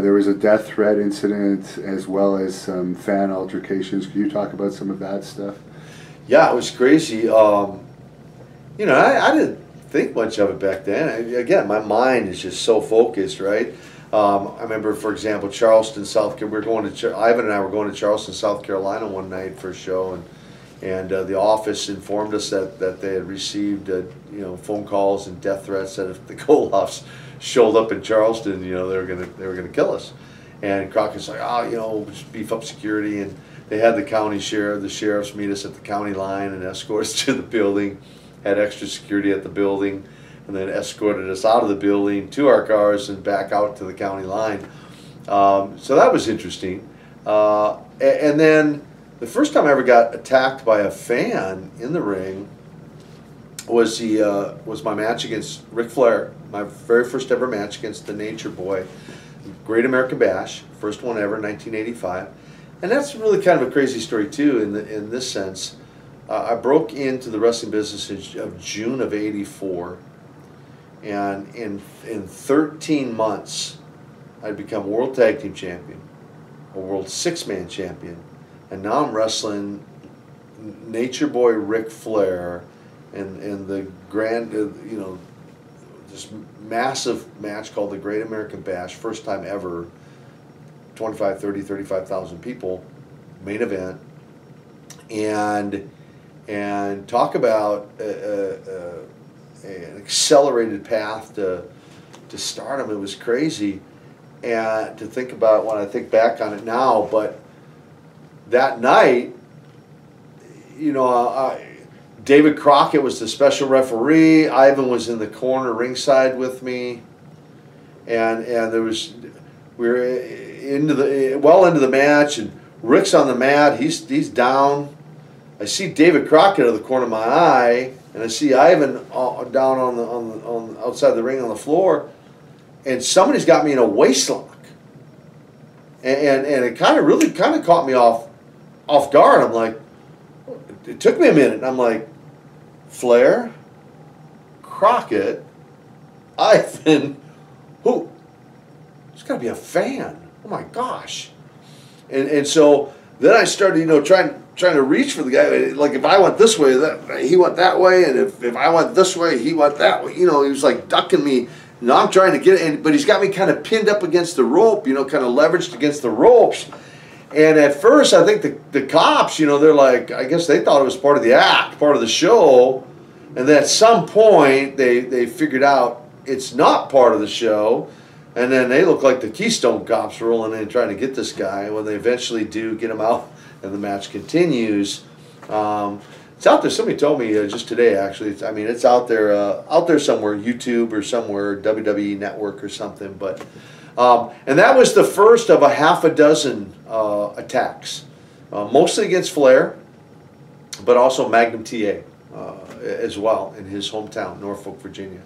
There was a death threat incident as well as some fan altercations. Can you talk about some of that stuff? Yeah, it was crazy. You know, I didn't think much of it back then. Again, my mind is just so focused, right? I remember, for example, Charleston, South Carolina. We were going to Ivan and I were going to Charleston, South Carolina one night for a show, and the office informed us that they had received you know, phone calls and death threats that if the Koloffs showed up in Charleston, you know, they were gonna kill us. And Crockett's like, oh, you know, just beef up security, and they had the county sheriff, the sheriffs meet us at the county line and escort us to the building. Had extra security at the building, and then escorted us out of the building to our cars and back out to the county line. So that was interesting. And then the first time I ever got attacked by a fan in the ring was my match against Ric Flair. My very first ever match against the Nature Boy, Great American Bash, first one ever, 1985. And that's really kind of a crazy story too, in this sense. I broke into the wrestling business of June of '84, and in 13 months, I'd become World Tag Team Champion, a World 6-Man Champion, and now I'm wrestling Nature Boy Ric Flair in the grand, you know, this massive match called the Great American Bash, first time ever, 25, 30, 35,000 people, main event, and talk about an accelerated path to stardom. It was crazy, and to think about when I think back on it now. But that night, you know, David Crockett was the special referee. Ivan was in the corner ringside with me, and we were well into the match, and Rick's on the mat. He's down. I see David Crockett out of the corner of my eye, and I see Ivan down on outside the ring on the floor, and somebody's got me in a waist lock, and it really caught me off guard. I'm like, it took me a minute, and I'm like, Flair, Crockett, Ivan, who? There's got to be a fan. Oh my gosh! And so then I started, you know, trying to reach for the guy. Like, if I went this way, he went that way, and if I went this way, he went that way. You know, he was like ducking me. Now I'm trying to get it, but he's got me kind of pinned up against the rope, you know, kind of leveraged against the ropes. And at first, I think the cops, you know, they're like, I guess they thought it was part of the act, part of the show. And then at some point, they figured out it's not part of the show. And then they look like the Keystone Cops rolling in trying to get this guy. When they eventually do get him out, and the match continues, it's out there. Somebody told me just today, actually. I mean, it's out there somewhere, YouTube or somewhere, WWE Network or something. But and that was the first of a half a dozen attacks, mostly against Flair, but also Magnum TA as well in his hometown, Norfolk, Virginia.